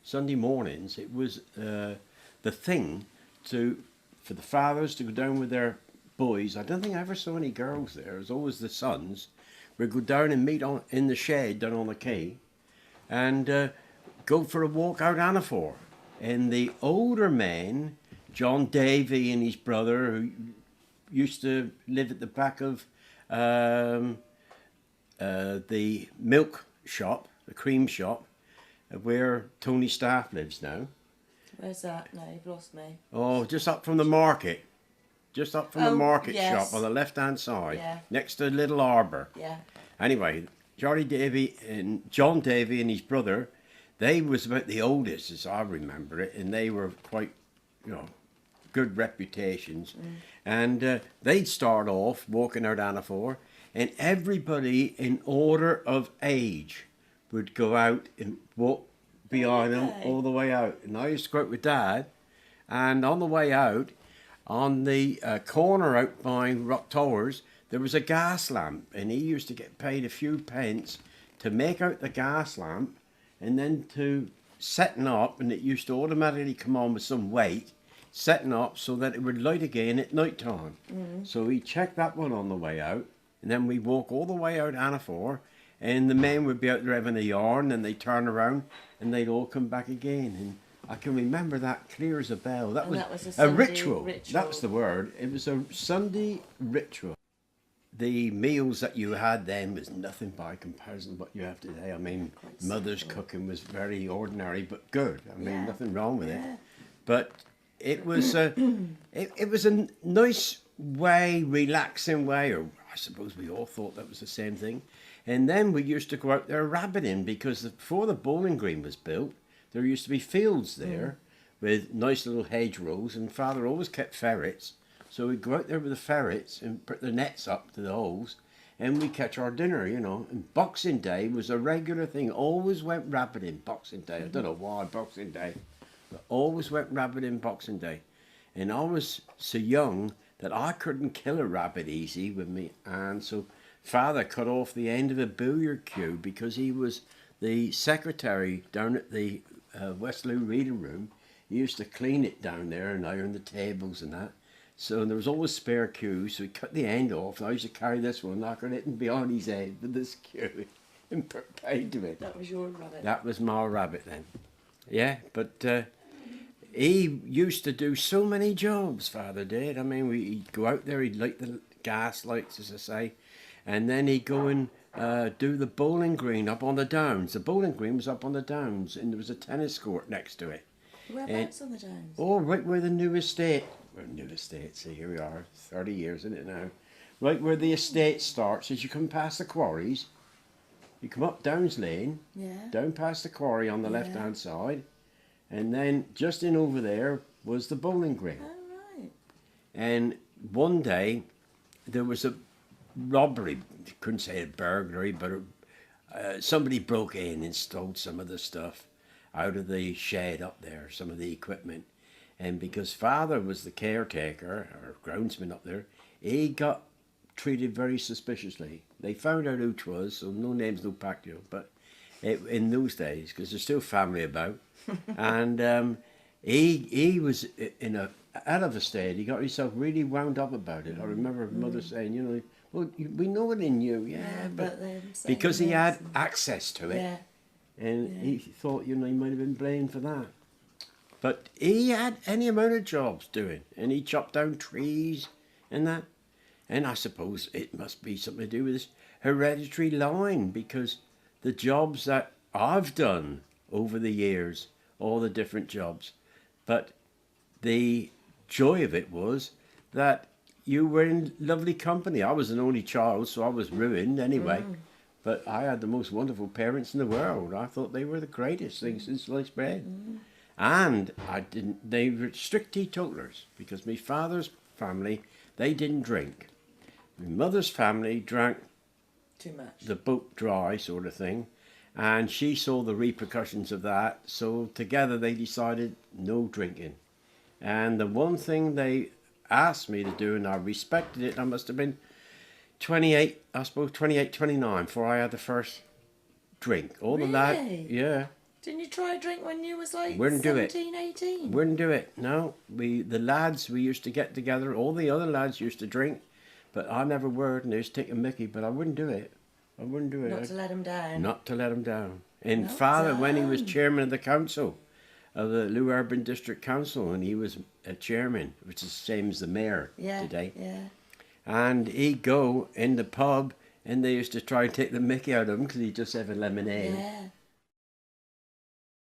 Sunday mornings, it was the thing for the fathers to go down with their boys. I don't think I ever saw any girls there. It was always the sons. We'd go down and meet in the shed down on the quay and go for a walk out Anafor. And the older men, John Davy and his brother, who used to live at the back of the milk shop, the cream shop, where Tony Staff lives now. Where's that? No, you've lost me. Oh, just up from the market. Just up from the market yes. shop on the left-hand side, Yeah. next to Little Harbour. Yeah. Anyway, Charlie Davy and John Davy and his brother, they was about the oldest, as I remember it, and they were quite, good reputations. And they'd start off walking out Anafor, and everybody in order of age would go out and walk behind them all the way out. And I used to go out with Dad, and on the way out, on the corner out by Rock Towers, there was a gas lamp, and he used to get paid a few pence to make out the gas lamp and then to setting up, and it used to automatically come on with some weight, setting up so that it would light again at night time. So he checked that one on the way out, and then we walk all the way out Anafor, and the men would be out there having a yarn, and they'd turn around and they'd all come back again. And I can remember that clear as a bell. That was a ritual. That was the word. It was a Sunday ritual. The meals that you had then was nothing by comparison to what you have today. I mean, Mother's cooking was very ordinary but good. I mean, nothing wrong with it. But it was it was a nice way, relaxing way, or I suppose we all thought that was the same thing. And then we used to go out there rabbiting, because before the bowling green was built, there used to be fields there with nice little hedgerows, and Father always kept ferrets. So we'd go out there with the ferrets and put the nets up to the holes, and we'd catch our dinner, And Boxing Day was a regular thing. Always went rabbiting Boxing Day. I don't know why Boxing Day, but always went rabbiting Boxing Day. And I was so young that I couldn't kill a rabbit easy with me, and so Father cut off the end of a billiard cue because he was the secretary down at the West Looe reading room. He used to clean it down there and iron the tables and that. So there was always spare cues, so he cut the end off. And I used to carry this one, knocking it behind his head with this cue and put paid to it. That was your rabbit. That was my rabbit then. Yeah, but he used to do so many jobs, Father did. I mean, he'd go out there, he'd light the gas lights, as I say, and then he'd go and do the bowling green up on the downs. The bowling green was up on the downs, and there was a tennis court next to it. Whereabouts on the downs? Oh, right where the new estate. Well, new estate, see, here we are, 30 years in it now. Right where the estate starts, as you come past the quarries, you come up Downs Lane, down past the quarry on the left-hand side, and then just in over there was the bowling green. Oh, right. And one day, there was a robbery, couldn't say a burglary, but somebody broke in and stole some of the stuff out of the shed up there, some of the equipment. And because Father was the caretaker, or groundsman up there, he got treated very suspiciously. They found out who 'twas, so no names, no pacto, but in those days, because there's still family about, and he was in a out of a state. He got himself really wound up about it. I remember Mother saying, well, we know it in you, but because he had access to it, and he thought, he might have been blamed for that. But he had any amount of jobs doing, and he chopped down trees and that. And I suppose it must be something to do with this hereditary line, because the jobs that I've done over the years, all the different jobs, but the joy of it was that you were in lovely company. I was an only child, so I was ruined anyway. But I had the most wonderful parents in the world. I thought they were the greatest things since sliced bread. And they were strict teetotalers, because my father's family, they didn't drink. My mother's family drank too much, the boat dry sort of thing, and she saw the repercussions of that, so together they decided no drinking. And the one thing they asked me to do, and I respected it, I must have been 28, 29, before I had the first drink. All really? of that, yeah. Didn't you try a drink when you was like Wouldn't do it. 17, 18? Wouldn't do it. No, the lads, we used to get together. All the other lads used to drink, but I never would, and they used to take a mickey. But I wouldn't do it. I wouldn't do it. Not to let him down. Not to let him down. And Not father, when he was down. chairman of the council, of the Looe Urban District Council, and he was a chairman, which is the same as the mayor Yeah, today. yeah. And he'd go in the pub, and they used to try and take the mickey out of him because he'd just have a lemonade. Yeah.